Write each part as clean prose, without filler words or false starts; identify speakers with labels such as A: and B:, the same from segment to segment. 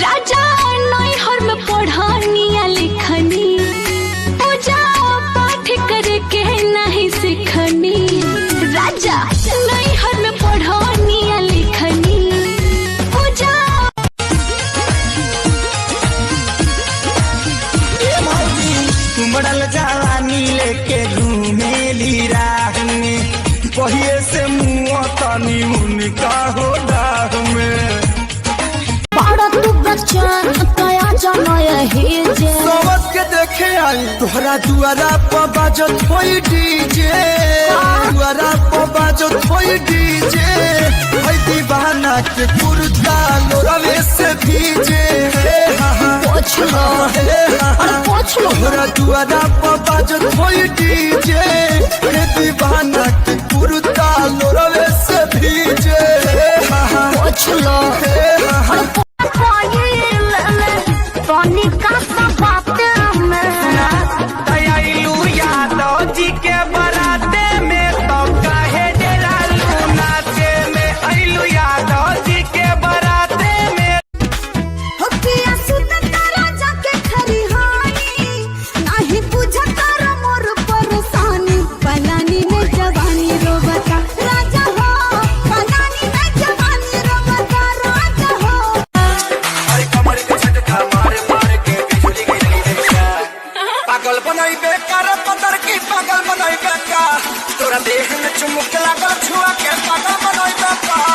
A: राजा नैहर में पढ़निया लिखनी पूजा पाठ करके नहीं सीखनी राजा नैहर में पढ़निया लिखनी पूजा।
B: उमड़ल जवानी लेके घूमेली राह में पहिए से मुँह तनी उनका हो राह में समझ के देखे आई तोहरा दुआरा पर बाजत होई डीजे दुआरा पर बाजत होई डीजे हई दीवाना के कुर्ता लोरवे से भीजे तोहरा दुआरा पर बाजत होई डीजे हई दीवाना के कुर्ता लोरवे से भीजे दयालु यादव जी के बराते में तो काहे डेरालू नाचे में अइलू यादव जी के बराते में
A: नहीं पूछा तारा मोर परेशानी पलानी में जवानी रो बता राजा हो पलानी में जवानी रो बता राजा हो।
B: अरे कमर के झटका मारे मारे के बिजली गिरी पागल बनाई बेकार पतर की पागल बनाई बेकार तोरा देह में चुमुक लागल छुआ के पागल बनाई बेकार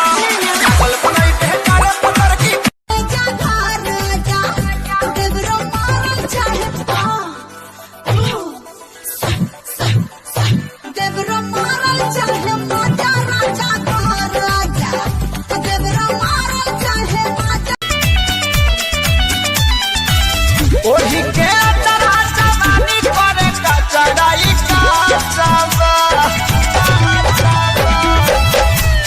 B: पागल बनाई बेकार पतर की ओढ़ी के चढ़ा जवानी करे का चढ़ाई का सावा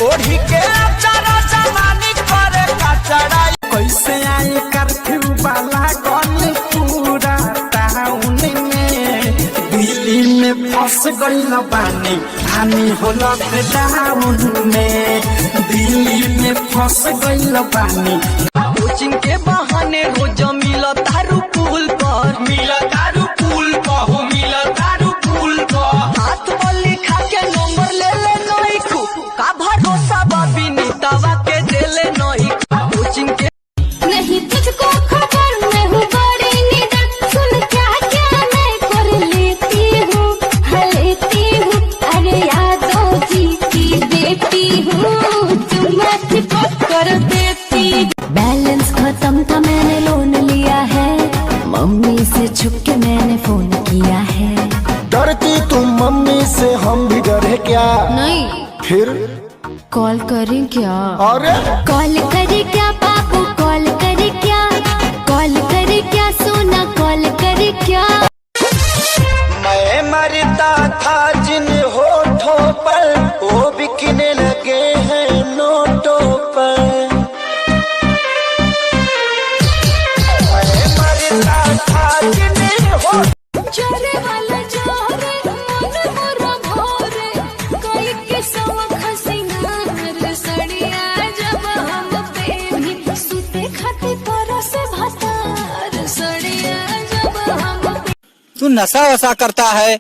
B: ओढ़ी के चढ़ा जवानी करे का चढ़ाई कैसे आई कर्फ्यू वाला गन पूरा टाउन में दिल्ली में फंस गइल बानी हानि होल लॉकडाउन में दिल्ली में फंस गइल बानी कोचिंग के बहाने रोज मिला दारू पुल पर मिला दारू पुल पर हो मिला दारू पुल पर हाथ पर लिखा के नंबर ले ले नहीं का भरोसा बाबी नीतावा के दे ले नहीं कोचिंग के
A: नहीं तुझको खबर मैं हूँ बड़ी निडर सुन क्या क्या मैं कर लेती हूँ अरे यादव जी की बेटी हूँ तुम कर देती। बैलेंस खत्म था मैंने लोन लिया है मम्मी से छुप के मैंने फोन किया है।
C: डरती तुम मम्मी से हम भी डरे क्या
A: नहीं
C: फिर
A: कॉल करें क्या
C: अरे
A: कॉल करे क्या बाबू कॉल करे क्या सोना कॉल करे क्या।
B: मैं मरता था जिन होठों पर वो बिकने लगे हैं नोटों पर मैं मरता था जिन
A: चोरे वाला जोरे मन मोरा भोरे कोई के सवा खसीना रे सड़िया जब हम पे सुते खाती पर से भातार सड़िया जब हम।
D: तू नशा वसा करता है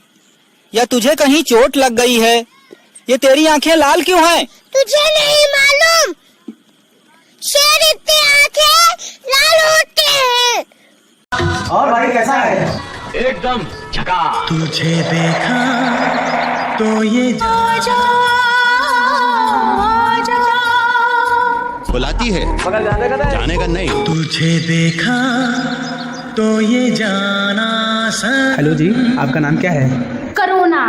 D: या तुझे कहीं चोट लग गई है? ये तेरी आंखें लाल क्यों हैं?
E: तुझे नहीं मालूम शेर इतनी आंखें लाल होते हैं।
F: और भाई कैसा है?
G: एकदम झकास।
F: तुझे देखा तो ये
G: बुलाती है जाने का नहीं।
F: तुझे देखा तो ये जाना सर।
H: हेलो जी, आपका नाम क्या है?
A: करोना।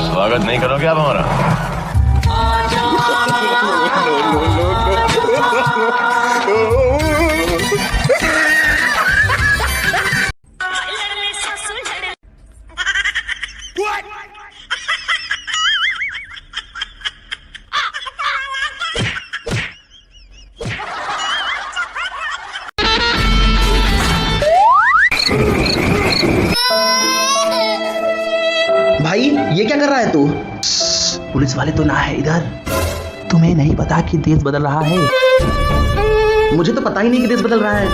G: स्वागत नहीं करोगे आप हमारा?
H: भाई ये क्या कर रहा है तू?
F: पुलिस वाले तो ना है इधर, तुम
H: तुम्हें नहीं पता कि देश बदल रहा है? मुझे तो पता ही नहीं कि देश बदल रहा है।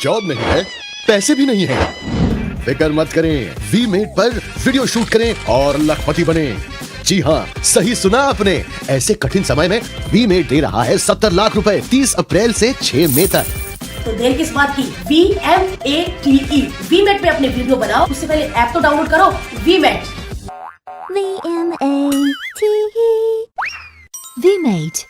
G: जॉब नहीं है, पैसे भी नहीं है, फिक्र मत करें, वीमेट पर वीडियो शूट करें और लखपति बने। जी हाँ, सही सुना आपने, ऐसे कठिन समय में वीमेट दे रहा है 70 लाख रुपए 30 अप्रैल से 6 मई तक।
I: तो देर किस बात की, VMATE वीमेट पे अपने वीडियो बनाओ। उससे पहले ऐप तो डाउनलोड करो, वीमेट।
A: VMATE. VMate.